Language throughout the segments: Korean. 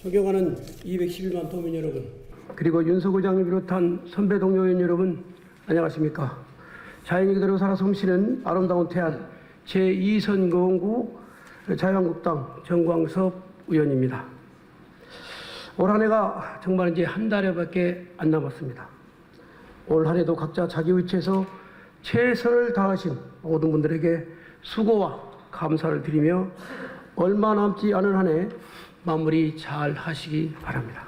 존경하는 211만 도민 여러분, 그리고 윤석 의장을 비롯한 선배 동료 의원 여러분, 안녕하십니까. 자연이 그대로 살아 숨쉬는 아름다운 태안 제2선거원구 자유한국당 정광섭 의원입니다. 올 한 해가 정말 이제 한 달여밖에 안 남았습니다. 올 한 해도 각자 자기 위치에서 최선을 다하신 모든 분들에게 수고와 감사를 드리며 얼마 남지 않은 한 해 마무리 잘 하시기 바랍니다.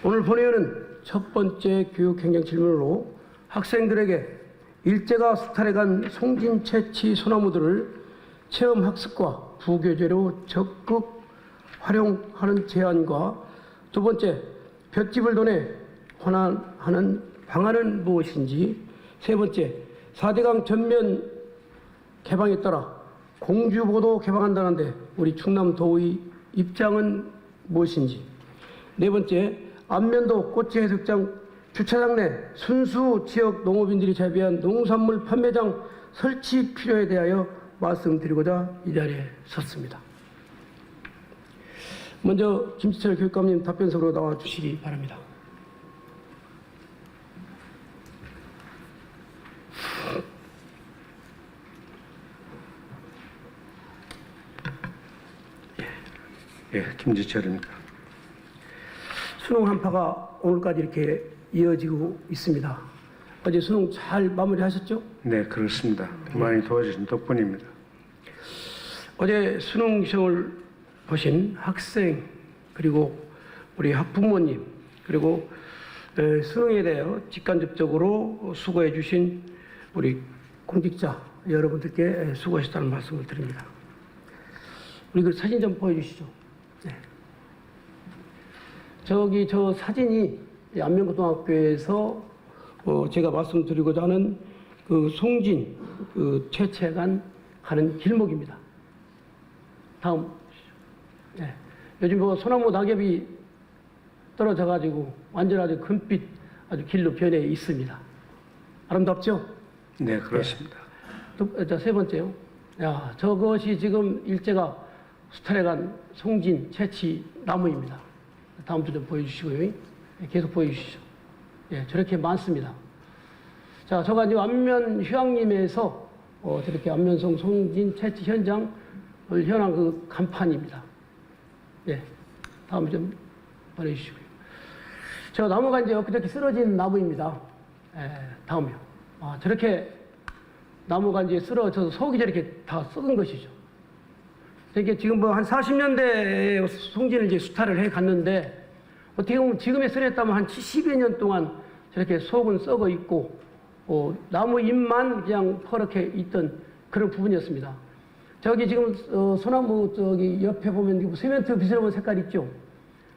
오늘 본회의는 첫 번째 교육행정 질문으로 학생들에게 일제가 수탈해간 송진 채취 소나무들을 체험학습과 부교재로 적극 활용하는 제안과 두 번째, 볏짚을 돈에 환원하는 방안은 무엇인지, 세 번째, 4대강 전면 개방에 따라 공주보도 개방한다는데 우리 충남도의 입장은 무엇인지, 네 번째, 안면도 꽃지해수욕장 주차장 내 순수 지역 농업인들이 재배한 농산물 판매장 설치 필요에 대하여 말씀드리고자 이 자리에 섰습니다. 먼저 김지철 교육감님 답변석으로 나와 주시기 바랍니다. 예, 김지철입니다. 수능 한파가 오늘까지 이렇게 이어지고 있습니다. 어제 수능 잘 마무리하셨죠? 네, 그렇습니다. 많이 도와주신 덕분입니다. 어제 수능 시험을 보신 학생, 그리고 우리 학부모님, 그리고 수능에 대해 직간접적으로 수고해 주신 우리 공직자 여러분들께 수고하셨다는 말씀을 드립니다. 우리 그 사진 좀 보여주시죠. 네. 저 사진이 안면고등학교에서 제가 말씀드리고자 하는 그 송진 채채관 가는 길목입니다. 다음. 네. 요즘 소나무 낙엽이 떨어져가지고 완전 아주 금빛 아주 길로 변해 있습니다. 아름답죠? 네, 그렇습니다. 네. 세 번째요. 야, 저것이 지금 일제가 수탈해간 송진 채취 나무입니다. 다음 주 좀 보여주시고요. 네, 계속 보여주시죠. 예, 저렇게 많습니다. 자, 저가 이제 안면 휴양림에서 저렇게 안면송 송진 채취 현장을 현황 그 간판입니다. 예, 다음 좀 보내주시고요. 저 나무가 이제 엊그저께 쓰러진 나무입니다. 예, 다음이요. 아, 저렇게 나무가 이제 쓰러져서 속이 저렇게 다 썩은 것이죠. 이게 지금 뭐 한 40년대에 송진을 이제 수탈을 해 갔는데 어떻게 보면 지금에 쓰랬다면 한 70여 년 동안 저렇게 속은 썩어 있고 나무 잎만 그냥 퍼렇게 있던 그런 부분이었습니다. 저기 지금 소나무 저기 옆에 보면 세멘트 비스러운 색깔 있죠.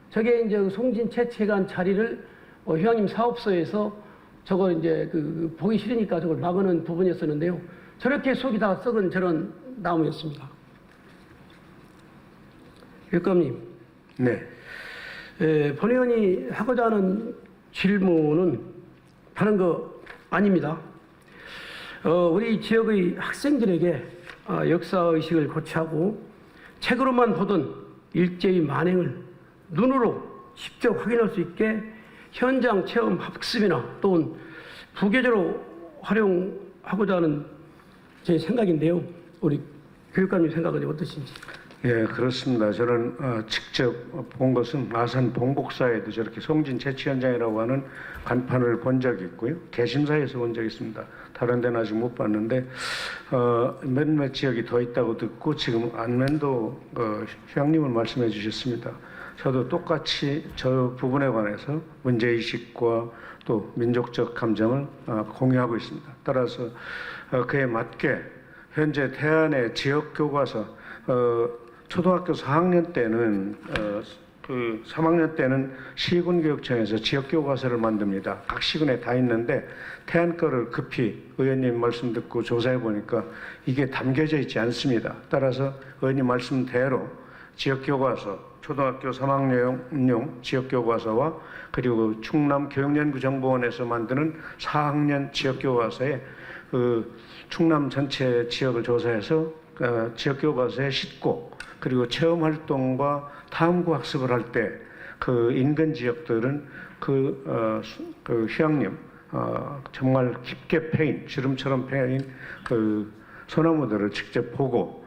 저게 이제 송진 채취관 자리를 휴양림 사업소에서 저걸 이제 보기 싫으니까 저걸 막는 부분이었었는데요. 저렇게 속이 다 썩은 저런 나무였습니다. 교육감님. 네. 본 의원이 하고자 하는 질문은 다른 거 아닙니다. 우리 지역의 학생들에게 역사의식을 고취하고 책으로만 보던 일제의 만행을 눈으로 직접 확인할 수 있게 현장 체험 학습이나 또는 부교재로 활용하고자 하는 제 생각인데요. 우리 교육감님 생각은 어떠신지? 예, 그렇습니다. 저는 직접 본 것은 아산 봉곡사에도 저렇게 송진 채취 현장이라고 하는 간판을 본 적이 있고요. 개심사에서 본 적이 있습니다. 다른 데는 아직 못 봤는데 몇몇 지역이 더 있다고 듣고 지금 안면도 휴양림을 말씀해 주셨습니다. 저도 똑같이 저 부분에 관해서 문제의식과 또 민족적 감정을 공유하고 있습니다. 따라서 그에 맞게 현재 태안의 지역교과서 초등학교 4학년 때는 3학년 때는 시군교육청에서 지역교과서를 만듭니다. 각 시군에 다 있는데 태안 거를 급히 의원님 말씀 듣고 조사해 보니까 이게 담겨져 있지 않습니다. 따라서 의원님 말씀대로 지역교과서, 초등학교 3학년용 지역교과서와 그리고 충남교육연구정보원에서 만드는 4학년 지역교과서에 충남 전체 지역을 조사해서 지역교과서에 싣고 그리고 체험 활동과 탐구 학습을 할 때 그 인근 지역들은 그 휴양림 정말 깊게 패인 주름처럼 패인 그 소나무들을 직접 보고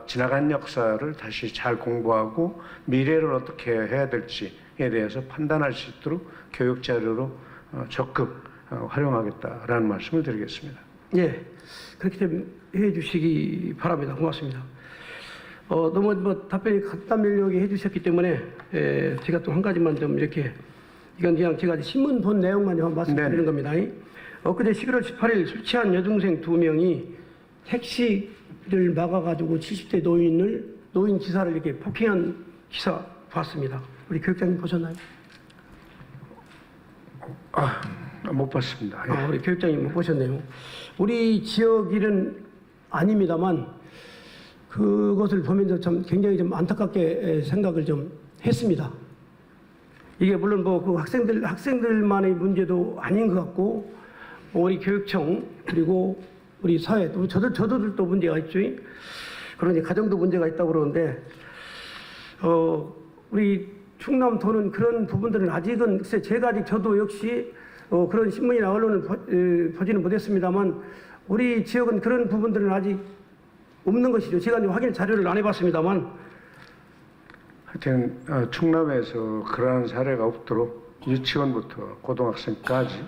지나간 역사를 다시 잘 공부하고 미래를 어떻게 해야 될지에 대해서 판단할 수 있도록 교육 자료로 적극 활용하겠다라는 말씀을 드리겠습니다. 예, 그렇게 좀 해주시기 바랍니다. 고맙습니다. 너무 답변이 간단명료하게 해주셨기 때문에 제가 또 한 가지만 좀 이렇게 이건 그냥 제가 신문 본 내용만 좀 말씀드리는 겁니다. 엊그제 11월 18일 술 취한 여중생 2명이 택시를 막아가지고 70대 노인 기사를 이렇게 폭행한 기사 봤습니다. 우리 교육장님 보셨나요? 못 봤습니다. 예. 우리 교육장님 못 보셨네요. 우리 지역 일은 아닙니다만 그것을 보면서 참 굉장히 좀 안타깝게 생각을 좀 했습니다. 이게 물론 그 학생들만의 문제도 아닌 것 같고 우리 교육청 그리고 우리 사회 또 저도들도 문제가 있죠. 그러니 가정도 문제가 있다고 그러는데 우리 충남도는 그런 부분들은 아직은 글쎄 제가 아직 저도 역시 그런 신문이나 언론을 보지는 못했습니다만 우리 지역은 그런 부분들은 아직 없는 것이죠. 제가 이제 확인 자료를 안 해봤습니다만 하여튼 충남에서 그러한 사례가 없도록 유치원부터 고등학생까지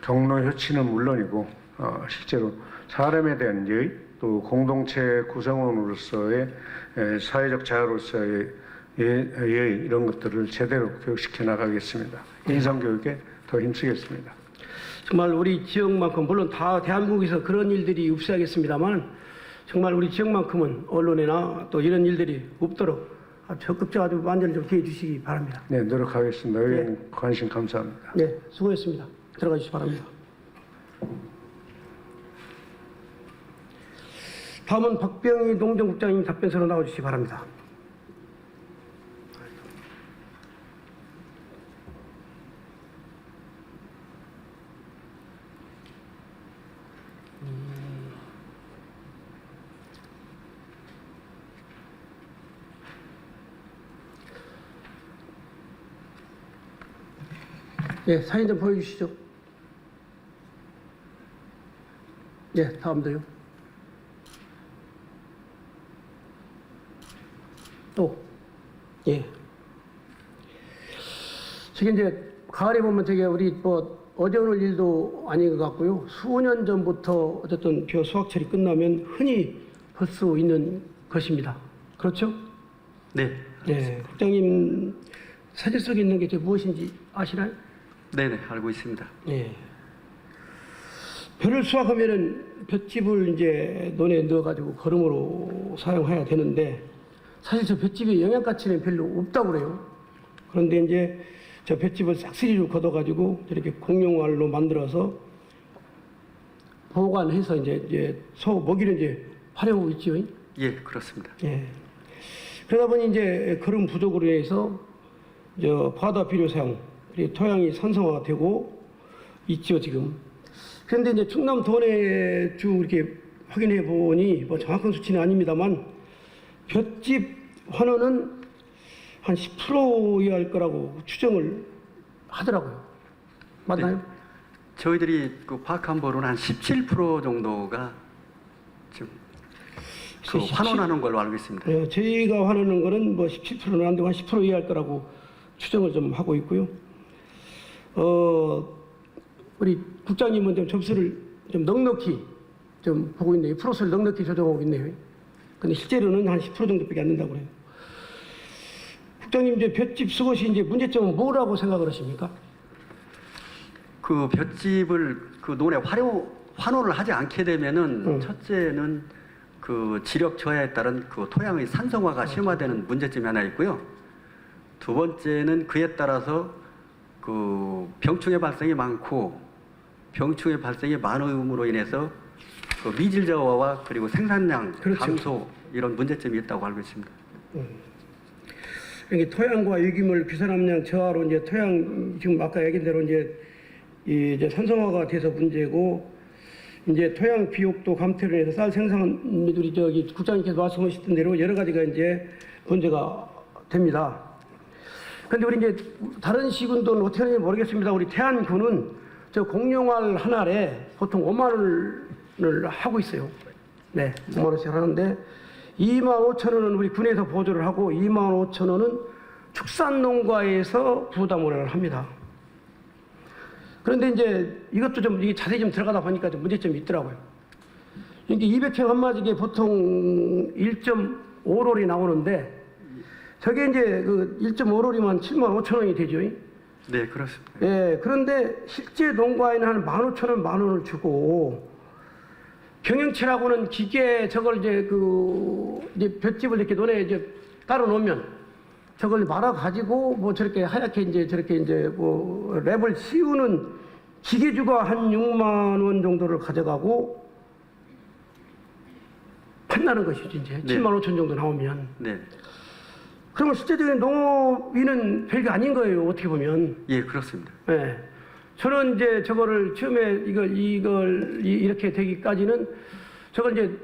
경로 효치는 물론이고 실제로 사람에 대한 예의 또 공동체 구성원으로서의 사회적 자아로서의 예의 이런 것들을 제대로 교육시켜 나가겠습니다. 인성교육에 더 힘쓰겠습니다. 정말 우리 지역만큼 물론 다 대한민국에서 그런 일들이 없어야겠습니다만 정말 우리 지역만큼은 언론이나 또 이런 일들이 없도록 적극적으로 완전히 좀 기해 주시기 바랍니다. 네, 노력하겠습니다. 의원 관심 감사합니다. 네, 수고했습니다. 들어가 주시기 바랍니다. 다음은 박병희 농정국장님 답변서로 나와 주시기 바랍니다. 예, 사진 좀 보여주시죠. 예, 다음도요. 또, 예. 저게 이제 가을에 보면 되게 우리 어제 오늘 일도 아닌 것 같고요. 수년 전부터 어쨌든 수학철이 끝나면 흔히 볼 수 있는 것입니다. 그렇죠? 네. 네. 국장님 사진 속에 있는 게 무엇인지 아시나요? 네네, 알고 있습니다. 예. 벼를 수확하면은 볏짚을 이제 논에 넣어가지고 거름으로 사용해야 되는데 사실 저 볏짚의 영양가치는 별로 없다고 그래요. 그런데 이제 저 볏짚을 싹쓸이로 걷어가지고 저렇게 공룡알로 만들어서 보관해서 이제 소 먹이를 이제 활용하고 있죠. 예, 그렇습니다. 예. 그러다 보니 이제 거름 부족으로 해서 바다 비료 사용 그리고 토양이 산성화가 되고 있죠, 지금. 그런데 이제 충남 도내 쭉 이렇게 확인해 보니 정확한 수치는 아닙니다만 볏짚 환원은 한 10% 이하일 거라고 추정을 하더라고요. 맞나요? 네. 저희들이 파악한 바로는 한 17% 정도가 지금 환원하는 걸로 알고 있습니다. 네, 저희가 환원하는 거는 17%는 안 되고 한 10% 이하일 거라고 추정을 좀 하고 있고요. 우리 국장님은 좀 점수를 좀 넉넉히 좀 보고 있네요. 프로스를 넉넉히 조정하고 있네요. 근데 실제로는 한 10% 정도밖에 안 된다고 그래요. 국장님 이제 볏짚 수것이 이제 문제점은 뭐라고 생각을 하십니까? 그 볏짚을 그 논에 환원을 하지 않게 되면은 첫째는 그 지력 저하에 따른 그 토양의 산성화가 심화되는 문제점이 하나 있고요. 두 번째는 그에 따라서 그 병충해 발생이 많고 병충해 발생이 많음으로 인해서 그 미질 저하와 그리고 생산량 그렇죠. 감소 이런 문제점이 있다고 알고 있습니다. 이게 토양과 유기물 귀산함량 저하로 이제 토양 지금 아까 얘기한 대로 이제 산성화가 돼서 문제고 이제 토양 비옥도 감퇴를 해서 쌀 생산 우리 저기 국장님께서 말씀하셨던 대로 여러 가지가 이제 문제가 됩니다. 그런데 우리 이제 다른 시군도 어떻게 하는지 모르겠습니다. 우리 태안군은 저 공룡알 한 알에 보통 5만 원을 하고 있어요. 네, 5만 원씩 하는데 2만 5천 원은 우리 군에서 보조를 하고 2만 5천 원은 축산농가에서 부담을 합니다. 그런데 이제 이것도 좀 이게 자세히 좀 들어가다 보니까 좀 문제점이 있더라고요. 이게 200평 한 마지에 보통 1.5롤이 나오는데 저게 이제 그 1.5롤이면 7만 5천 원이 되죠. 네, 그렇습니다. 예, 그런데 실제 농가에는 한 15,000원, 10,000원을 주고 경영치라고는 기계 저걸 이제 이제 볏짚을 이렇게 논에 이제 깔아 놓으면 저걸 말아 가지고 뭐 저렇게 하얗게 이제 저렇게 이제 뭐 랩을 씌우는 기계주가 한 6만 원 정도를 가져가고 판다는 것이죠, 이제. 네. 7만 5천 정도 나오면. 네. 그러면 실제적인 농업인은 별게 아닌 거예요, 어떻게 보면. 예, 그렇습니다. 네. 저는 이제 저거를 처음에 이렇게 되기까지는 저걸 이제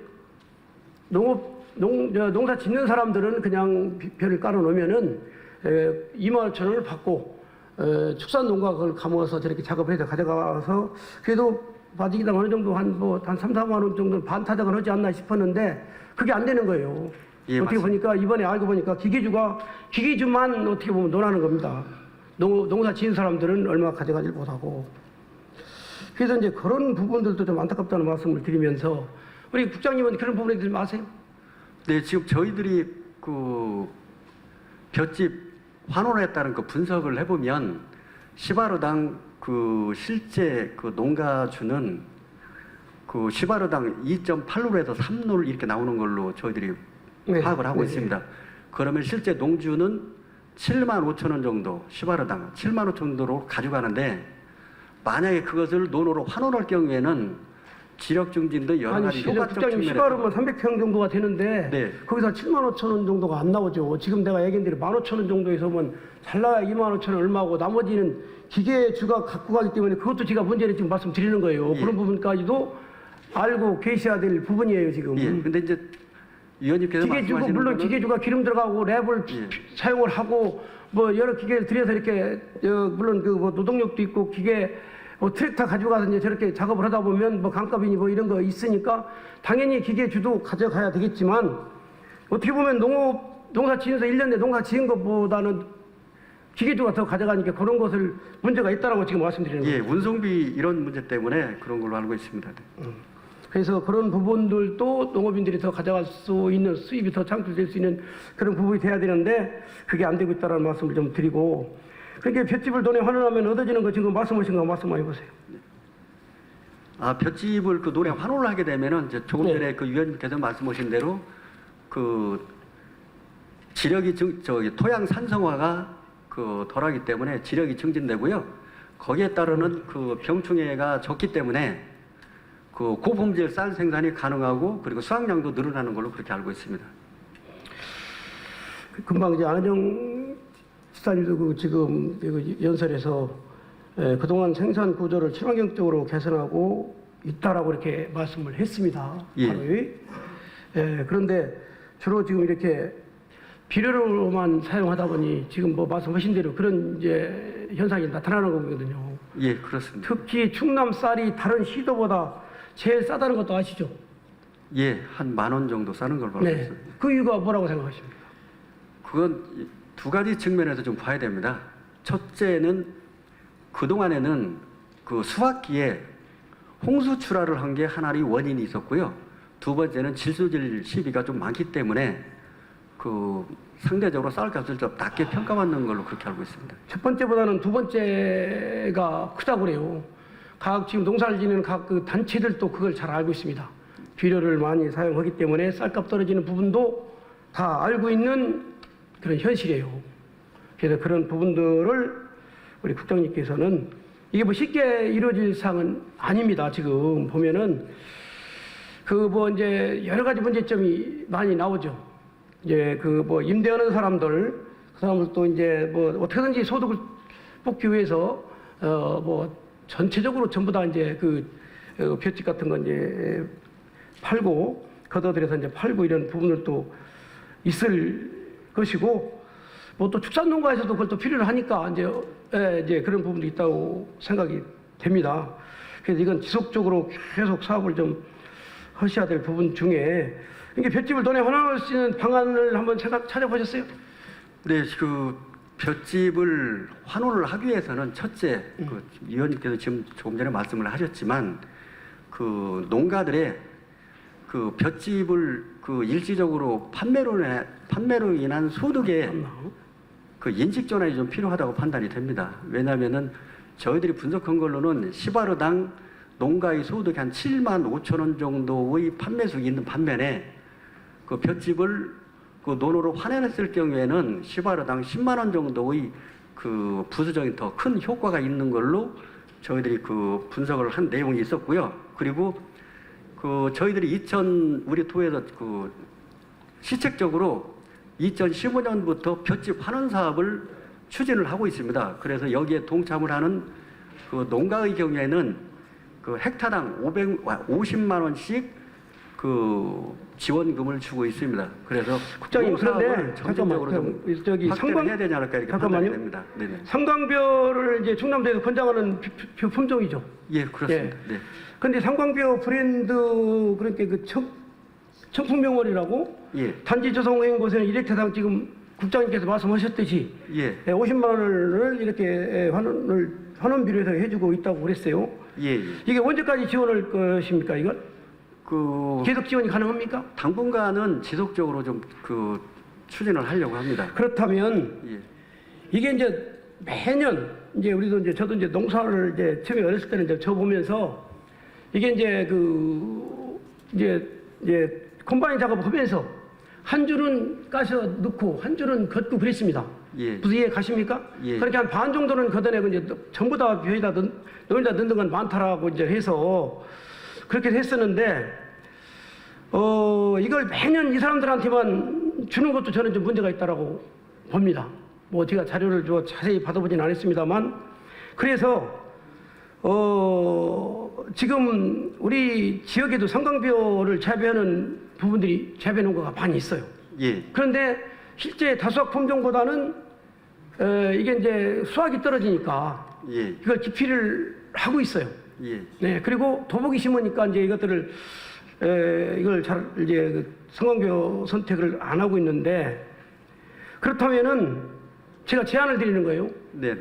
농사 짓는 사람들은 그냥 별을 깔아 놓으면은 2만 5천 원을 받고 축산 농가 그걸 감아서 저렇게 작업을 해서 가져가서 그래도 바지기당 어느 정도 한 3, 4만 원 정도 반타작을 하지 않나 싶었는데 그게 안 되는 거예요. 예, 어떻게 맞습니다. 보니까 이번에 알고 보니까 기계주만 어떻게 보면 논하는 겁니다. 농사 지은 사람들은 얼마 가져가지 못하고. 그래서 이제 그런 부분들도 좀 안타깝다는 말씀을 드리면서 우리 국장님은 그런 부분에 대해서 아세요? 네, 지금 저희들이 그 볏짚 환원에 따른 그 분석을 해보면 시바르당 그 실제 그 농가주는 그 시바르당 2.8룰에서 3룰 이렇게 나오는 걸로 저희들이 네, 파악을 하고 네. 있습니다. 그러면 실제 농주는 7만 5천 원 정도, 시바르당 7만 5천 원 정도로 가져가는데 만약에 그것을 논으로 환원할 경우에는 지력 증진도 여러 아니, 가지 효과적 국장님 측면에서 시바르면 300평 정도가 되는데 네. 거기서 7만 5천 원 정도가 안 나오죠. 지금 내가 얘기한 대로 1만 5천 원 정도에서 면 잘 나야 2만 5천 원 얼마고 나머지는 기계주가 갖고 가기 때문에 그것도 제가 문제를 지금 말씀드리는 거예요. 예. 그런 부분까지도 알고 계셔야 될 부분이에요, 지금. 예, 근데 이제 위원님께서 기계주고 말씀하시는 물론 거는 기계주가 기름 들어가고 랩을 예. 사용을 하고 뭐 여러 기계를 들여서 이렇게 물론 그 뭐 노동력도 있고 기계 뭐 트랙터 가지고 가서 이제 저렇게 작업을 하다 보면 뭐 강값이니 뭐 이런 거 있으니까 당연히 기계주도 가져가야 되겠지만 어떻게 보면 농사 지으면서 1년 내 농사 지은 것보다는 기계주가 더 가져가니까 그런 것을 문제가 있다라고 지금 말씀드리는 거예요. 예, 운송비 이런 문제 때문에 그런 걸로 알고 있습니다. 네. 그래서 그런 부분들도 농업인들이 더 가져갈 수 있는 수입이 더 창출될 수 있는 그런 부분이 돼야 되는데 그게 안 되고 있다는 말씀을 좀 드리고 그렇게 볏짚을 논에 환원하면 얻어지는 거 지금 말씀하신 거 말씀 많이 보세요. 아, 볏짚을 그 논에 환원을 하게 되면은 이제 조금 네. 전에 그 위원님께서 말씀하신 대로 그 지력이 토양 산성화가 그 덜하기 때문에 지력이 증진되고요. 거기에 따르는 그 병충해가 적기 때문에 그 고품질 쌀 생산이 가능하고 그리고 수확량도 늘어나는 걸로 그렇게 알고 있습니다. 금방 이제 안은정 지사님도 그 지금 그 연설에서 그동안 생산 구조를 친환경적으로 개선하고 있다라고 이렇게 말씀을 했습니다. 예. 하루에. 그런데 주로 지금 이렇게 비료로만 사용하다 보니 지금 뭐 말씀하신 대로 그런 이제 현상이 나타나는 거거든요. 예, 그렇습니다. 특히 충남 쌀이 다른 시도보다 제일 싸다는 것도 아시죠? 예, 한 10,000원 정도 싸는 걸로 알고 네. 있습니다. 그 이유가 뭐라고 생각하십니까? 그건 두 가지 측면에서 좀 봐야 됩니다. 첫째는 그동안에는 그 수확기에 홍수 출하를 한 게 하나의 원인이 있었고요. 두 번째는 질소질 시비가 좀 많기 때문에 그 상대적으로 쌀값을 좀 낮게 평가받는 걸로 그렇게 알고 있습니다. 첫 번째보다는 두 번째가 크다고 그래요. 각 지금 농사를 짓는 각 그 단체들도 그걸 잘 알고 있습니다. 비료를 많이 사용하기 때문에 쌀값 떨어지는 부분도 다 알고 있는 그런 현실이에요. 그래서 그런 부분들을 우리 국장님께서는 이게 뭐 쉽게 이루어질 사항은 아닙니다. 지금 보면은 그 뭐 이제 여러 가지 문제점이 많이 나오죠. 이제 그 뭐 임대하는 사람들 그 사람들도 이제 뭐 어떻게든지 소득을 뽑기 위해서 뭐 전체적으로 전부 다 이제 그 볏짚 같은 건 이제 팔고 걷어들여서 이제 팔고 이런 부분들도 있을 것이고 뭐 또 축산농가에서도 그걸 또 필요로 하니까 이제 그런 부분도 있다고 생각이 됩니다. 그래서 이건 지속적으로 계속 사업을 좀 하셔야 될 부분 중에 이게 볏짚을 논에 환원할 수 있는 방안을 한번 찾아보셨어요? 네, 그 볏짚을 환원을 하기 위해서는 첫째, 그 위원님께서 지금 조금 전에 말씀을 하셨지만 그 농가들의 그 볏짚을 그 일시적으로 판매로 인한 소득에 그 인식 전환이 좀 필요하다고 판단이 됩니다. 왜냐하면은 저희들이 분석한 걸로는 시바르당 농가의 소득이 한 7만 5천 원 정도의 판매수익이 있는 반면에 그 볏짚을 그 논으로 환원했을 경우에는 시바르당 10만 원 정도의 그 부수적인 더 큰 효과가 있는 걸로 저희들이 그 분석을 한 내용이 있었고요. 그리고 그 저희들이 우리 토에서 그 시책적으로 2015년부터 볏짚 환원 사업을 추진을 하고 있습니다. 그래서 여기에 동참을 하는 그 농가의 경우에는 그 헥타당 50만 원씩 그 지원금을 주고 있습니다. 그래서 국장님, 그런데 점진적으로 좀 저기 확대를 해야 되지 않을까 이렇게 판단이 됩니다. 네네. 상광뼈를 이제 충남도에서 권장하는 품종이죠. 예, 그렇습니다. 네. 근데 상광뼈 브랜드 그렇게 그 청풍명월이라고 예. 단지 조성행 곳에는 1헥타당 지금 국장님께서 말씀하셨듯이 예. 50만 원을 이렇게 환원비로 해서 해주고 있다고 그랬어요. 예. 예. 이게 언제까지 지원할 것입니까, 이건? 그 계속 지원이 가능합니까? 당분간은 지속적으로 좀 그 추진을 하려고 합니다. 그렇다면 예. 이게 이제 매년 이제 우리도 이제 저도 이제 농사를 이제 처음에 어렸을 때는 이제 저 보면서 이게 이제 이제 콤바인 작업하면서 한 줄은 까서 넣고 한 줄은 걷고 그랬습니다. 예. 무슨 이해 가십니까? 예. 그렇게 한 반 정도는 걷어내고 이제 전부 다 벼에다 넣는 건 많다라고 이제 해서 그렇게 했었는데 이걸 매년 이 사람들한테만 주는 것도 저는 좀 문제가 있다라고 봅니다. 뭐 제가 자료를 자세히 받아보진 않았습니다만 그래서 지금 우리 지역에도 상광뼈를 재배하는 부분들이 재배 농가가 많이 있어요. 예. 그런데 실제 다수학 품종보다는 이게 이제 수확이 떨어지니까 예. 이걸 기피를 하고 있어요. 예. 네, 그리고 도복이 심으니까 이제 이것들을 이걸 잘 이제 상광뼈 선택을 안 하고 있는데 그렇다면은 제가 제안을 드리는 거예요. 네.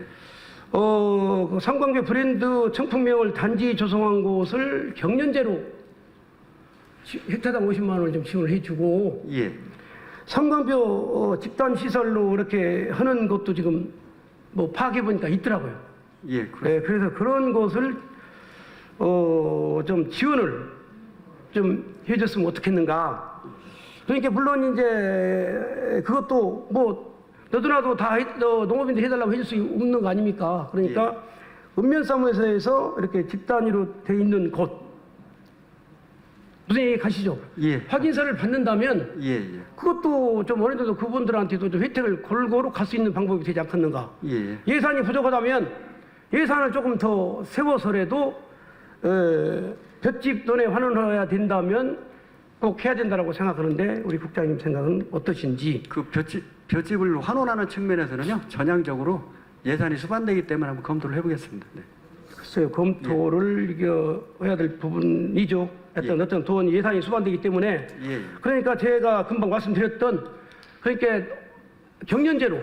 그 상광뼈 브랜드 청풍명을 단지 조성한 곳을 경년제로 헥타당 50만 원을 좀 지원을 해주고 예. 상광뼈 집단 시설로 이렇게 하는 것도 지금 뭐 파악해 보니까 있더라고요. 예. 네, 그래서 그런 것을 좀 지원을 좀 해줬으면 어떻겠는가. 그러니까 물론 이제 그것도 뭐 너도나도 다 농업인들 해달라고 해줄 수 없는 거 아닙니까? 그러니까 읍면사무소에서 이렇게 집단위로 돼 있는 곳 무슨 얘기 가시죠? 예. 확인서를 받는다면 예. 예. 그것도 좀 어느 정도 그분들한테도 좀 혜택을 골고루 갈 수 있는 방법이 되지 않겠는가? 예. 예산이 부족하다면 예산을 조금 더 세워서라도 볏짚 논에 환원해야 된다면 꼭 해야 된다고 생각하는데 우리 국장님 생각은 어떠신지? 그 볏짚을 환원하는 측면에서는요 전향적으로 예산이 수반되기 때문에 한번 검토를 해보겠습니다. 네. 글쎄요, 검토를 해야 될 부분이죠. 하여튼 어떤 돈 예산이 수반되기 때문에 예. 그러니까 제가 금방 말씀드렸던 그러니까 경년제로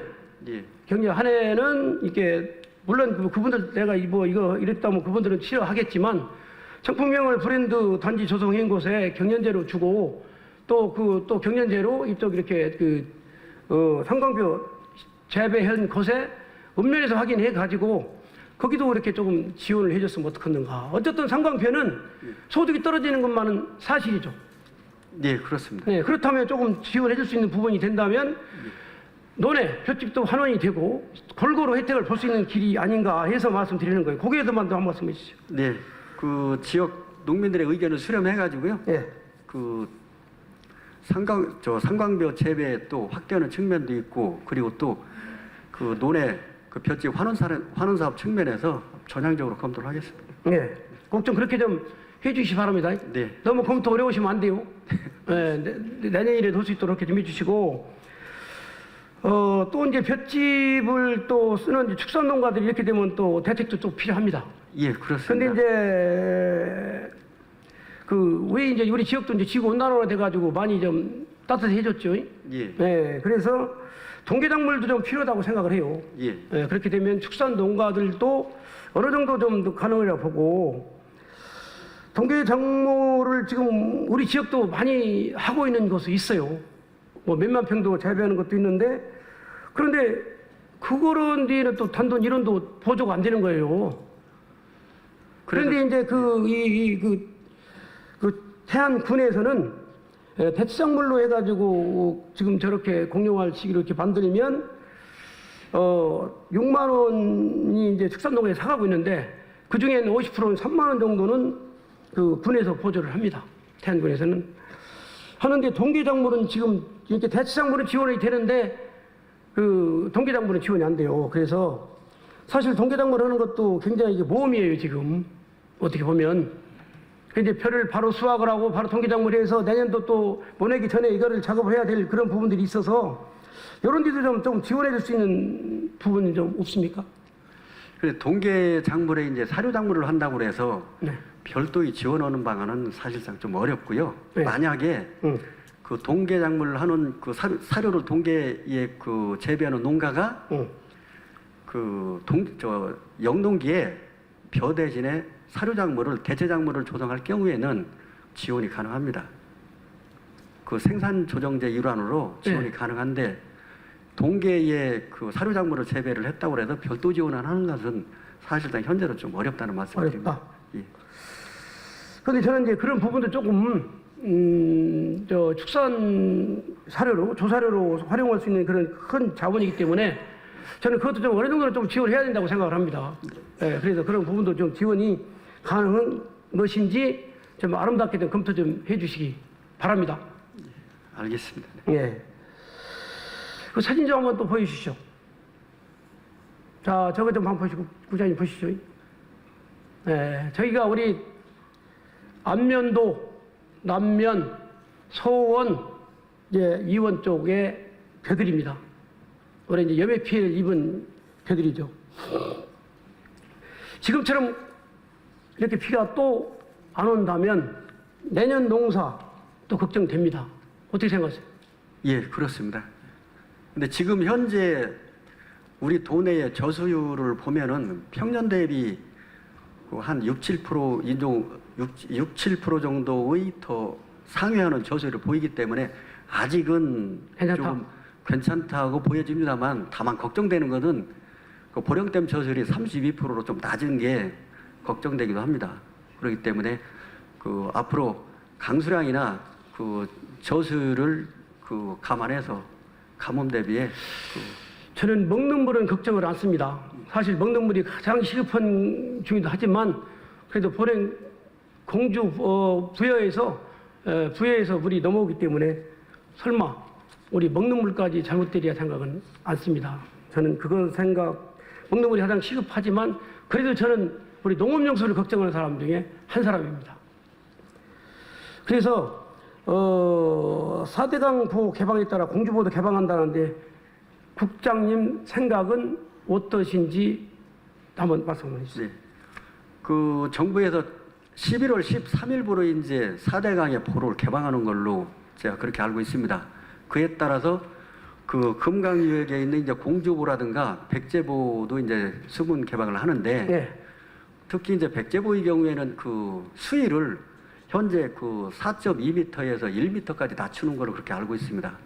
경년 한 해는 이렇게 물론 그분들 내가 이거 이랬다면 그분들은 싫어하겠지만 청풍명을 브랜드 단지 조성한 곳에 경년제로 주고 또 경년제로 이쪽 이렇게 상광뼈 재배한 곳에 읍면에서 확인해 가지고 거기도 이렇게 조금 지원을 해줬으면 어떻겠는가. 어쨌든 상광뼈는 소득이 떨어지는 것만은 사실이죠. 네, 그렇습니다. 네, 그렇다면 조금 지원해 줄 수 있는 부분이 된다면 논에 볏짚도 환원이 되고 골고루 혜택을 볼 수 있는 길이 아닌가 해서 말씀드리는 거예요. 거기에 대해서만 한 말씀 해주시죠. 네, 그 지역 농민들의 의견을 수렴해가지고요. 예. 그 상광뼈 재배 또 확대하는 측면도 있고 그리고 또 그 논에 그 볏짚 환원 사업 측면에서 전향적으로 검토를 하겠습니다. 네, 꼭 좀 그렇게 좀 해주시기 바랍니다. 네. 너무 검토 어려우시면 안 돼요. 네, 내년일에 될 수 있도록 좀 해주시고, 또 이제 볏짚을 또 쓰는 이제 축산농가들이 이렇게 되면 또 대책도 좀 필요합니다. 예, 그렇습니다. 근데 이제 왜 이제 우리 지역도 이제 지구 온난화가 돼가지고 많이 좀 따뜻해졌죠. 예. 네, 그래서 동계작물도 좀 필요하다고 생각을 해요. 예. 네, 그렇게 되면 축산 농가들도 어느 정도 좀 가능하라고 보고, 동계작물을 지금 우리 지역도 많이 하고 있는 곳이 있어요. 뭐 몇만 평도 재배하는 것도 있는데, 그런데 그거는 뒤에는 또 단돈 1원도 보조가 안 되는 거예요. 그런데 이제 태안군에서는 대체작물로 해가지고 지금 저렇게 공용할 시기로 이렇게 만들면 6만 원이 이제 축산농가에 사가고 있는데, 그 중에는 50%는 3만 원 정도는 그 군에서 보조를 합니다. 태안군에서는 하는데, 동계작물은 지금 이렇게 대체작물은 지원이 되는데 그 동계작물은 지원이 안 돼요. 그래서 사실 동계작물 하는 것도 굉장히 이게 모험이에요. 지금 어떻게 보면. 근데 벼를 바로 수확을 하고 바로 동계작물해서 내년도 또 보내기 전에 이거를 작업을 해야 될 그런 부분들이 있어서, 이런 데도 좀 지원해 줄 수 있는 부분이 좀 없습니까? 그래, 동계작물에 이제 사료작물을 한다고 해서 네. 별도의 지원하는 방안은 사실상 좀 어렵고요. 네. 만약에 그 동계작물을 하는 그 사료를 동계에 그 재배하는 농가가 영농기에 벼 대신에 사료작물을 대체작물을 조성할 경우에는 지원이 가능합니다. 그 생산조정제 일환으로 지원이 네. 가능한데, 동계에 그 사료작물을 재배를 했다고 해서 별도 지원을 하는 것은 사실상 현재는 좀 어렵다는 말씀드립니다. 어렵다. 예. 그런데 저는 이제 그런 부분도 조금 축산 사료로, 조사료로 활용할 수 있는 그런 큰 자원이기 때문에 저는 그것도 좀 어느 정도는 좀 지원을 해야 된다고 생각을 합니다. 예, 그래서 그런 부분도 좀 지원이 가능한 것인지 좀 아름답게 좀 검토 좀 해주시기 바랍니다. 알겠습니다. 예. 그 사진 좀 한번 또 보여주시죠. 자, 저거 좀 한번 보시고, 구장님 보시죠. 예, 저희가 우리 안면도, 남면, 서원, 이제 이원 쪽의 벼들입니다. 올해 이제 염해 피해를 입은 벼들이죠. 지금처럼 이렇게 비가 또 안 온다면 내년 농사 또 걱정됩니다. 어떻게 생각하세요? 예, 그렇습니다. 근데 지금 현재 우리 도내의 저수율을 보면은 평년 대비 한 6, 7% 정도의 더 상회하는 저수율을 보이기 때문에 아직은 괜찮다. 좀 괜찮다고 보여집니다만, 다만 걱정되는 것은 그 보령댐 저수율이 32%로 좀 낮은 게 걱정되기도 합니다. 그렇기 때문에 그 앞으로 강수량이나 그 저수율을 그 감안해서 가뭄 대비에 저는 먹는 물은 걱정을 않습니다. 사실 먹는 물이 가장 시급한 중이기도 하지만, 그래도 보령 공주 부여에서 물이 넘어오기 때문에 설마 우리 먹는 물까지 잘못되리야 생각은 않습니다. 저는 그거 먹는 물이 가장 시급하지만, 그래도 저는 우리 농업용수를 걱정하는 사람 중에 한 사람입니다. 그래서 4대강 보호 개방에 따라 공주보도 개방한다는데, 국장님 생각은 어떠신지 한번 말씀해 주시죠. 네. 그 정부에서 11월 13일부로 이제 4대강의 포로를 개방하는 걸로 제가 그렇게 알고 있습니다. 그에 따라서 그 금강유역에 있는 이제 공주보라든가 백제보도 이제 수분 개방을 하는데, 네. 특히 이제 백제보의 경우에는 그 수위를 현재 그 4.2m에서 1m까지 낮추는 걸로 그렇게 알고 있습니다.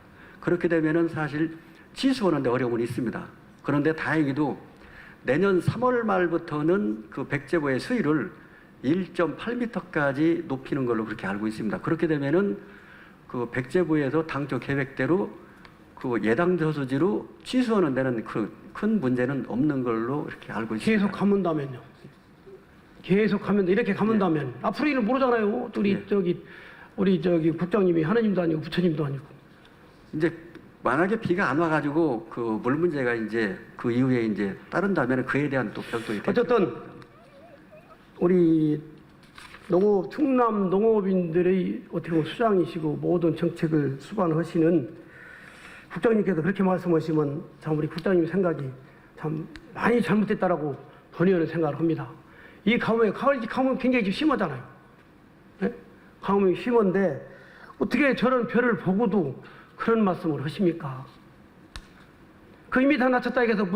그렇게 되면은 사실 취수하는데 어려움은 있습니다. 그런데 다행히도 내년 3월 말부터는 그 백제보의 수위를 1.8m까지 높이는 걸로 그렇게 알고 있습니다. 그렇게 되면은 그 백제보에서 당초 계획대로 그 예당 저수지로 취수하는 데는 그 큰 문제는 없는 걸로 이렇게 알고 있습니다. 계속 가문다면요. 계속 가면 이렇게 가문다면 앞으로 일은 모르잖아요. 우리 국장님이 하나님도 아니고 부처님도 아니고. 이제 만약에 비가 안 와가지고 그 물 문제가 이제 그 이후에 이제 따른다면 그에 대한 또 별도의 어쨌든 우리 충남 농업인들의 어떻게 보면 수장이시고 모든 정책을 수반하시는 국장님께서 그렇게 말씀하시면 참 우리 국장님 생각이 참 많이 잘못됐다라고 본의원은 생각을 합니다. 이 가뭄에 가뭄 굉장히 지금 심하잖아요. 네? 가뭄이 심한데 어떻게 저런 별을 보고도 그런 말씀을 하십니까? 그 이미 다 낮췄다 해서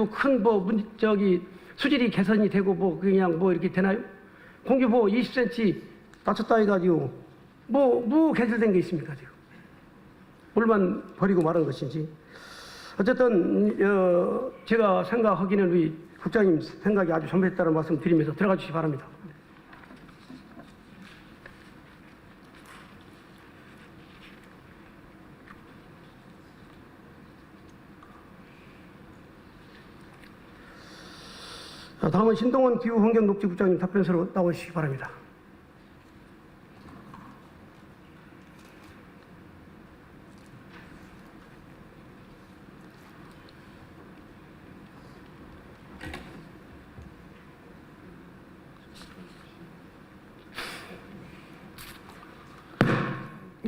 수질이 개선이 되고 그냥 이렇게 되나요? 공기보 20cm 낮췄다 해가지고 개설된 게 있습니까 지금? 물만 버리고 말한 것인지. 어쨌든 제가 생각하기는 우리 국장님 생각이 아주 잘못됐다는 말씀 드리면서 들어가 주시기 바랍니다. 자, 다음은 신동원 기후환경녹지국장님 답변서로 나오시기 바랍니다.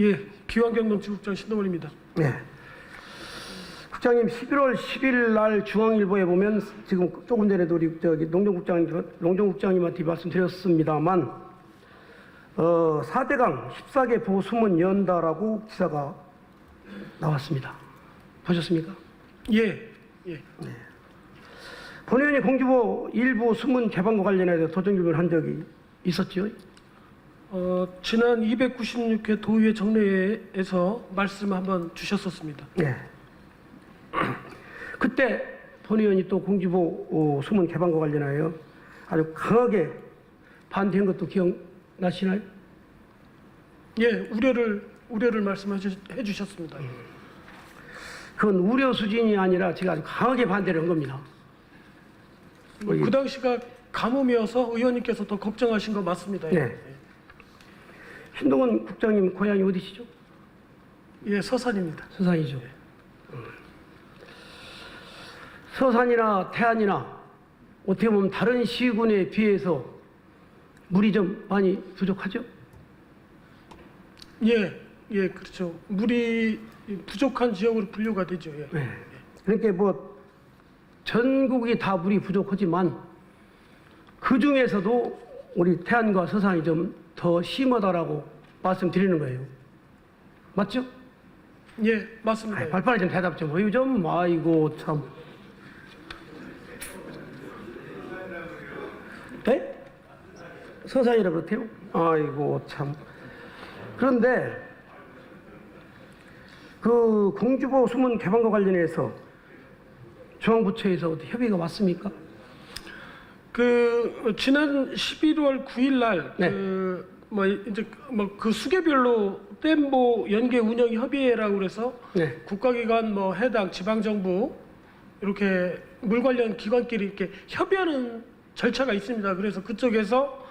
예, 기후환경농지국장 신동원입니다. 네. 국장님 11월 10일 날 중앙일보에 보면 지금 조금 전에도 우리 농정국장님한테 말씀드렸습니다만 4대강 14개 보호 수문 연다라고 기사가 나왔습니다. 보셨습니까? 예. 본 의원이 공주보 일부 수문 개방과 관련해서 도정질문을 한 적이 있었죠? 지난 296회 도의회 정례에서 말씀 한번 주셨었습니다. 네. 그때 본 의원이 또 공주보 수문 개방과 관련하여 아주 강하게 반대한 것도 기억나시나요? 예, 우려를 말씀해 주셨습니다. 그건 우려 수준이 아니라 제가 아주 강하게 반대를 한 겁니다. 그 당시가 가뭄이어서 의원님께서 더 걱정하신 거 맞습니다. 네. 신동원 국장님 고향이 어디시죠? 예, 서산입니다. 서산이죠. 서산이나 태안이나 어떻게 보면 다른 시군에 비해서 물이 좀 많이 부족하죠? 예, 그렇죠. 물이 부족한 지역으로 분류가 되죠. 예. 네. 그러니까 전국이 다 물이 부족하지만 그 중에서도 우리 태안과 서산이 좀 더 심하다라고 말씀드리는 거예요. 맞죠? 예, 맞습니다. 발빠르 좀 대답 좀 해요 좀. 아이고 참. 네? 서산이라 그렇대요? 아이고 참. 그런데 그 공주보 수문 개방과 관련해서 중앙부처에서 어떻게 협의가 왔습니까? 지난 11월 9일 날 네. 그 수계별로 댐보 연계 운영 협의회라고 그래서 네. 국가기관 해당 지방정부 이렇게 물 관련 기관끼리 이렇게 협의하는 절차가 있습니다. 그래서 그쪽에서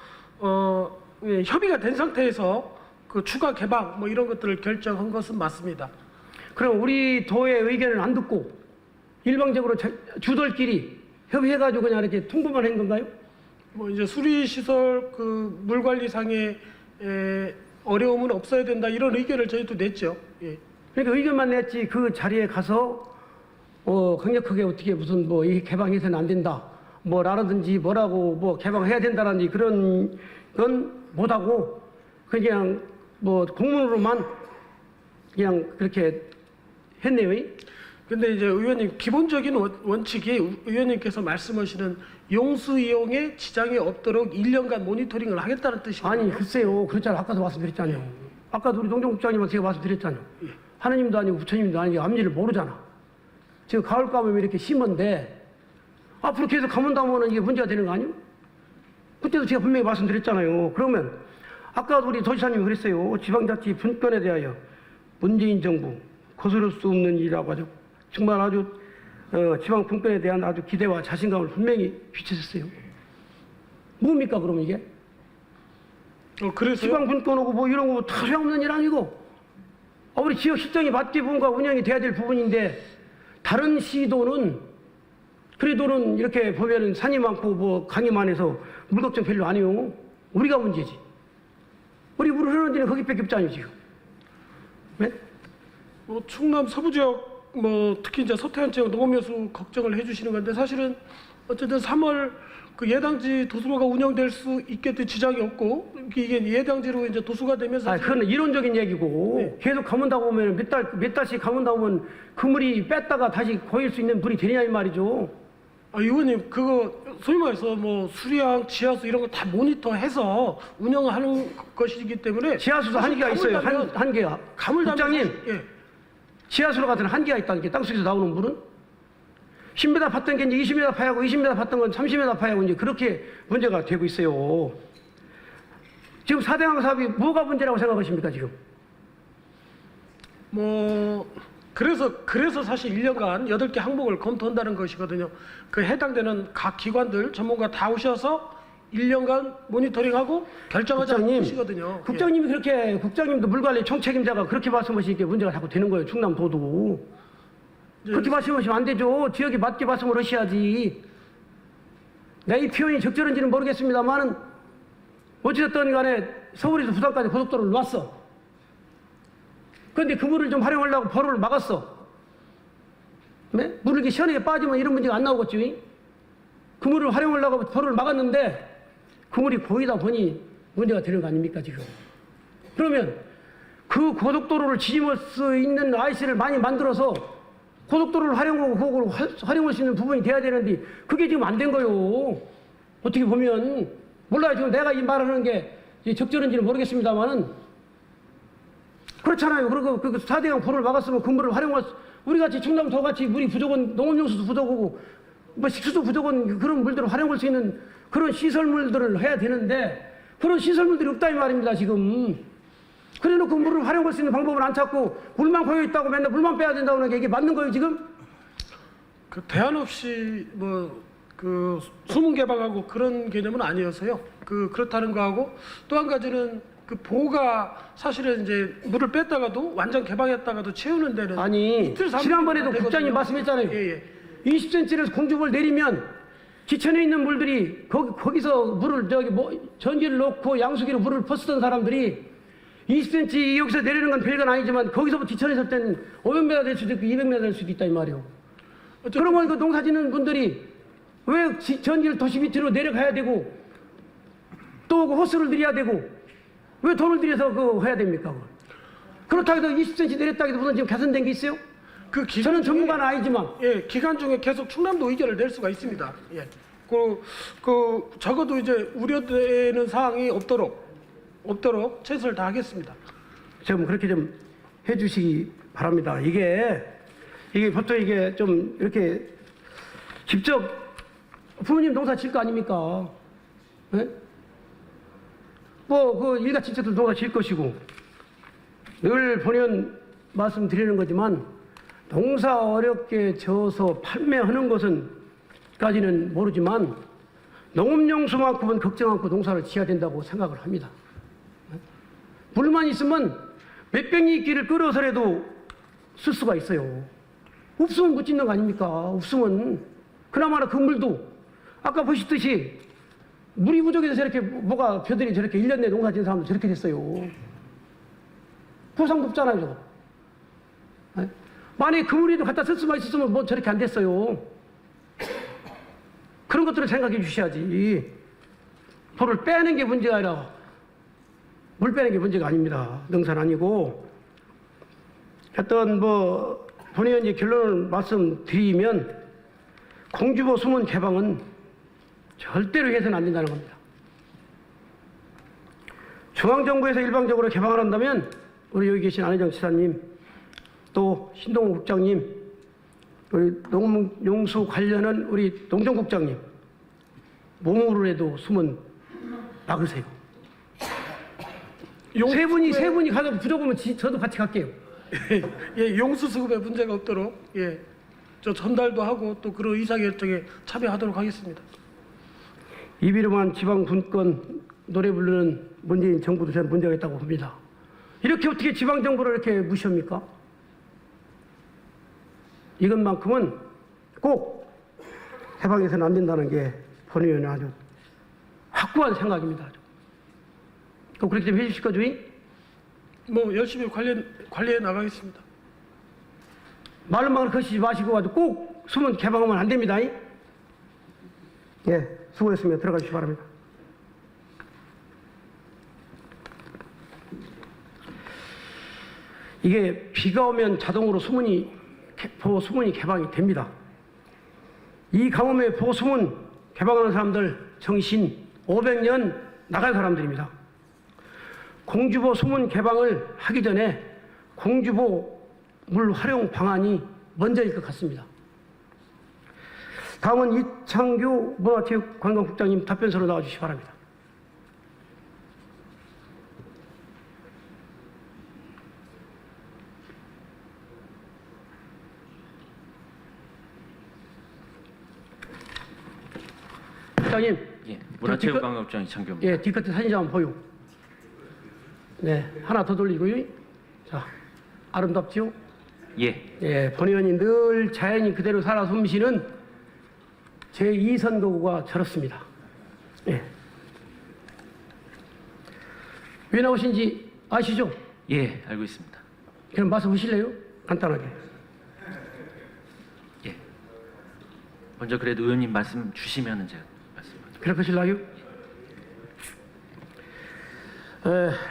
협의가 된 상태에서 그 추가 개방 이런 것들을 결정한 것은 맞습니다. 그럼 우리 도의 의견을 안 듣고 일방적으로 주들끼리 협의해가지고 그냥 이렇게 통보만 한 건가요? 이제 수리시설 그 물관리상의 어려움은 없어야 된다 이런 의견을 저희도 냈죠. 예. 그러니까 의견만 냈지 그 자리에 가서 강력하게 어떻게 무슨 이 개방해서는 안 된다 라든지 뭐라고 개방해야 된다라든지 그런 건 못하고 그냥 공문으로만 그냥 그렇게 했네요. 근데 이제 의원님 기본적인 원칙이 의원님께서 말씀하시는 용수 이용에 지장이 없도록 1년간 모니터링을 하겠다는 뜻이거든요. 아니 글쎄요 그렇잖아요. 아까도 말씀드렸잖아요. 아까도 우리 농정국장님한테 제가 말씀드렸잖아요. 예. 하느님도 아니고 부처님도 아니고 앞일을 모르잖아. 지금 가을 가뭄이 이렇게 심한데 앞으로 계속 가문다면은 이게 문제가 되는 거 아니에요? 그때도 제가 분명히 말씀드렸잖아요. 그러면 아까도 우리 도지사님이 그랬어요. 지방자치 분권에 대하여 문재인 정부 거스를 수 없는 일이라고 하죠. 정말 아주 지방 분권에 대한 아주 기대와 자신감을 분명히 비추셨어요. 뭡니까 그러면 이게? 그래서요? 지방 분권하고 이런 거 다 소용없는 일 아니고 우리 지역 실정이 맞게 뭔가 운영이 돼야 될 부분인데 다른 시도는 그래도는 이렇게 보면은 산이 많고 강이 많아서 물 걱정 별로 안 해요. 우리가 문제지. 우리 물 흐르는 데는 거기밖에 없잖아요 지금. 네? 뭐 충남 서부 지역 뭐 특히 이제 서태안 지역 농업여수 걱정을 해주시는 건데 사실은 어쨌든 3월 그 예당지 도수로가 운영될 수 있게 된 지장이 없고 이게 예당지로 이제 도수가 되면서 아, 그건 이론적인 얘기고 네. 계속 가문다 보면 몇 달씩 가문다 보면 그 물이 뺐다가 다시 고일 수 있는 물이 되냐 이 말이죠. 아, 의원님 그거 소위 말해서 뭐 수량, 지하수 이런 거 다 모니터해서 운영하는 것이기 때문에 지하수도 한계가 있어요. 한계가. 국장님, 예. 지하수로 같은 한계가 있다는 게 땅속에서 나오는 물은 10m 팠던 게 이제 20m 파야고 20m 팠던 건 30m 파야고 이제 그렇게 문제가 되고 있어요. 지금 4대강 사업이 뭐가 문제라고 생각하십니까 지금? 뭐 그래서 사실 1년간 8개 항목을 검토한다는 것이거든요. 그 해당되는 각 기관들 전문가 다 오셔서 1년간 모니터링하고 결정하자는 것이거든요. 국장님이 그렇게 국장님도 물관리 총책임자가 그렇게 말씀하시니까 문제가 자꾸 되는 거예요. 충남도도. 그렇게 말씀하시면 안 되죠. 지역에 맞게 말씀을 하셔야지. 내 이 표현이 적절한지는 모르겠습니다만은 어찌됐든 간에 서울에서 부산까지 고속도로를 놨어. 그런데 그 물을 좀 활용하려고 도로를 막았어. 네? 물을 이렇게 시원하게 빠지면 이런 문제가 안 나오겠죠. 그 물을 활용하려고 도로를 막았는데 그 물이 고이다 보니 문제가 되는 거 아닙니까 지금. 그러면 그 고속도로를 지짐할 수 있는 IC를 많이 만들어서 고속도로를 활용하고 그걸 활용할 수 있는 부분이 돼야 되는데 그게 지금 안 된 거요. 어떻게 보면 몰라요. 지금 내가 이 말하는 게 적절한지는 모르겠습니다만은 그렇잖아요. 그리고 그 4대강 포를 막았으면 그 물을 활용할 우리 같이 충남도 같이 물이 부족한 농업용수도 부족하고 뭐 식수도 부족한 그런 물들을 활용할 수 있는 그런 시설물들을 해야 되는데 그런 시설물들이 없다 이 말입니다 지금. 그래놓고 물을 활용할 수 있는 방법을 안 찾고 물만 고여 있다고 맨날 물만 빼야 된다고 하는 게 이게 맞는 거예요 지금? 그 대안 없이 뭐 그 수문 개방하고 그런 개념은 아니어서요. 그렇다는 거하고 또 한 가지는 그 보호가 사실은 이제 물을 뺐다가도 완전 개방했다가도 채우는 데는 아니 이틀, 3일 지난번에도 되거든요. 국장님 말씀했잖아요. 예. 20cm를 공중을 내리면 지천에 있는 물들이 거기서 물을 전기를 놓고 양수기로 물을 퍼쓰던 사람들이 20cm 여기서 내리는 건 별건 아니지만 거기서부터 지천에 설 때는 500m 될 수도 있고 200m 될 수도 있다 이 말이에요. 그러면 그 농사 짓는 분들이 왜 전기를 도시 밑으로 내려가야 되고 또 그 호스를 들여야 되고 왜 돈을 들여서 그거 해야 됩니까? 그렇다고 해서 20cm 내렸다 해도 무슨 지금 개선된 게 있어요? 저는 전문가는 아니지만 예, 기간 중에 계속 충남도 의견을 낼 수가 있습니다. 예. 적어도 이제 우려되는 사항이 없도록 최선을 다하겠습니다. 좀 그렇게 좀 해주시기 바랍니다. 이게 보통 이게 좀 이렇게 직접 부모님 농사 질 거 아닙니까? 네? 그 일가친척들 농사 질 것이고 늘 본연 말씀드리는 거지만 농사 어렵게 져서 판매하는 것은까지는 모르지만 농업용수만큼은 걱정 않고 농사를 지어야 된다고 생각을 합니다. 물만 있으면 몇 병이 길을 끌어서라도 쓸 수가 있어요. 없으면 못 짓는 거 아닙니까? 없으면 그나마나 그 물도 아까 보시듯이 물이 부족해서 저렇게 뭐가 벼들이 저렇게 1년 내에 농사 지은 사람도 저렇게 됐어요. 보상도 없잖아요 저거. 네? 만약에 그 물이도 갖다 쓸 수만 있었으면 뭐 저렇게 안 됐어요. 그런 것들을 생각해 주셔야지. 돌을 빼는 게 문제가 아니라 물 빼는 게 문제가 아닙니다. 농사는 아니고. 하여튼 본의원 이제 결론을 말씀드리면 공주보 수문 개방은 절대로 해서는 안 된다는 겁니다. 중앙정부에서 일방적으로 개방을 한다면 우리 여기 계신 안혜정 지사님 또 신동훈 국장님 우리 농업용수 관련한 우리 농정국장님 몸으로라도 수문 막으세요. 세 분이 가서 부족하면 저도 같이 갈게요. 예, 용수수급에 문제가 없도록 저 전달도 하고 또 그런 의사결정에 참여하도록 하겠습니다. 이비로만 지방 분권 노래 부르는 문재인 정부도 저는 문제가 있다고 봅니다. 이렇게 어떻게 지방 정부를 이렇게 무시합니까? 이것만큼은 꼭 해방해서는 안 된다는 게 본의원의 아주 확고한 생각입니다. 또 그렇게 좀 해주실 거죠? 뭐 열심히 관리해 나가겠습니다. 말로만 거시지 마시고 가지고 꼭 수문 개방하면 안 됩니다. 예, 수고했습니다. 들어가 주시기 바랍니다. 이게 비가 오면 자동으로 보수문이 개방이 됩니다. 이 가뭄에 보수문 개방하는 사람들 정신 500년 나갈 사람들입니다. 공주보 수문 개방을 하기 전에 공주보 물 활용 방안이 먼저일 것 같습니다. 다음은 이창규 문화체육관광국장님 답변서로 나와주시기 바랍니다. 국장님. 예, 문화체육관광국장 이창규입니다. 예, 뒤끝에 사진 좀 보유. 네, 하나 더 돌리고요. 자, 아름답지요? 예, 예, 본 의원이 늘 자연이 그대로 살아 숨쉬는 제2선거구가 저렇습니다. 예. 왜 나오신지 아시죠? 예, 알고 있습니다. 그럼 말씀하실래요? 간단하게. 예. 먼저 그래도 의원님 말씀 주시면은 제가 말씀드릴게요. 그렇게 하실라요?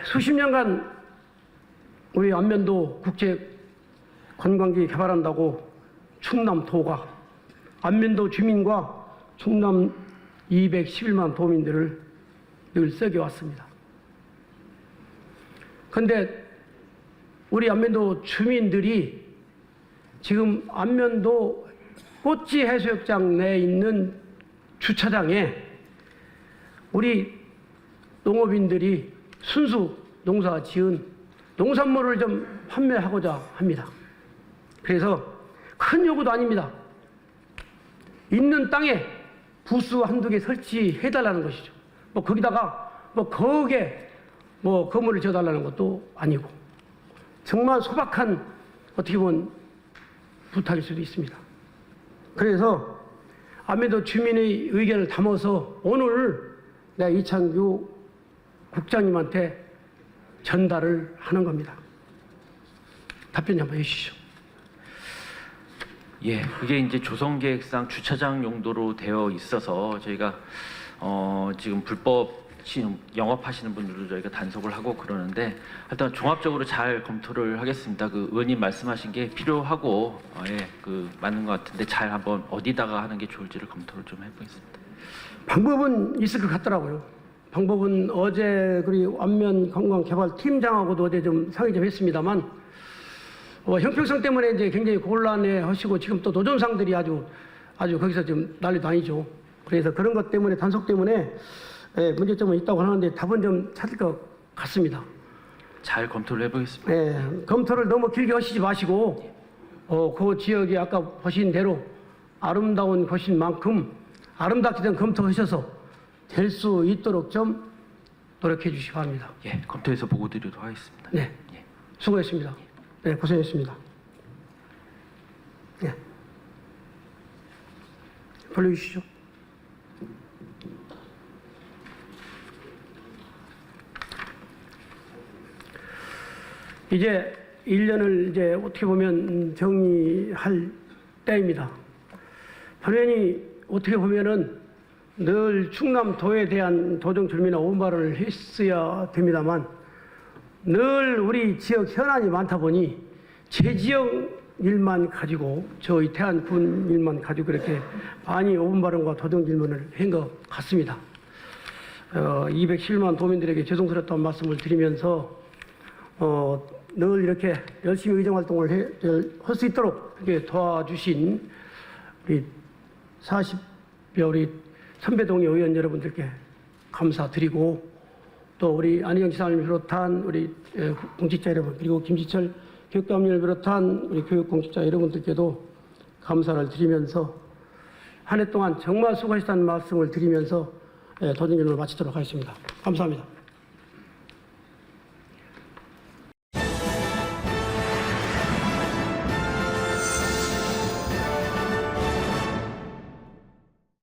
수십 년간 우리 안면도 국제 관광지 개발한다고 충남도가 안면도 주민과 충남 211만 도민들을 늘 썩여왔습니다. 그런데 우리 안면도 주민들이 지금 안면도 꽃지 해수욕장 내에 있는 주차장에 우리 농업인들이 순수 농사 지은 농산물을 좀 판매하고자 합니다. 그래서 큰 요구도 아닙니다. 있는 땅에 부스 한두 개 설치해달라는 것이죠. 뭐 거기다가 뭐 거기에 뭐 건물을 지어달라는 것도 아니고 정말 소박한 어떻게 보면 부탁일 수도 있습니다. 그래서 안면도 주민의 의견을 담아서 오늘 내가 이창규 국장님한테 전달을 하는 겁니다. 답변 한번 해주시죠. 예, 그게 이제 조성계획상 주차장 용도로 되어 있어서 저희가 지금 불법 영업하시는 분들도 저희가 단속을 하고 그러는데 일단 종합적으로 잘 검토를 하겠습니다. 그 의원님 말씀하신 게 필요하고 예, 그 맞는 것 같은데 잘 한번 어디다가 하는 게 좋을지를 검토를 좀 해보겠습니다. 방법은 있을 것 같더라고요. 방법은 어제 그리고 안면관광개발팀장하고도 어제 좀 상의 좀 했습니다만 형평성 때문에 이제 굉장히 곤란해 하시고 지금 또 노점상들이 아주 거기서 좀 난리도 아니죠. 그래서 그런 것 때문에 단속 때문에 문제점은 있다고 하는데 답은 좀 찾을 것 같습니다. 잘 검토를 해보겠습니다. 검토를 너무 길게 하시지 마시고 그 지역이 아까 보신 대로 아름다운 곳인 만큼 아름답게 좀 검토하셔서 될 수 있도록 좀 노력해 주시기 바랍니다. 예, 검토해서 보고 드리도록 하겠습니다. 네, 예. 수고했습니다. 네, 고생했습니다. 네. 불러주시죠. 이제 1년을 이제 어떻게 보면 정리할 때입니다. 본인이 어떻게 보면은 늘 충남도에 대한 도정절미나 오만을 했어야 됩니다만 늘 우리 지역 현안이 많다 보니 제 지역 일만 가지고 저희 태안군 일만 가지고 이렇게 많이 오분발언과 도정질문을 한 것 같습니다. 211만 도민들에게 죄송스럽다는 말씀을 드리면서 늘 이렇게 열심히 의정활동을 할 수 있도록 이렇게 도와주신 우리 40여 우리 선배동의 의원 여러분들께 감사드리고 또 우리 안희정 지사님을 비롯한 우리 공직자 여러분 그리고 김지철 교육감님을 비롯한 우리 교육공직자 여러분들께도 감사를 드리면서 한 해 동안 정말 수고하셨다는 말씀을 드리면서 도정질문을 마치도록 하겠습니다. 감사합니다.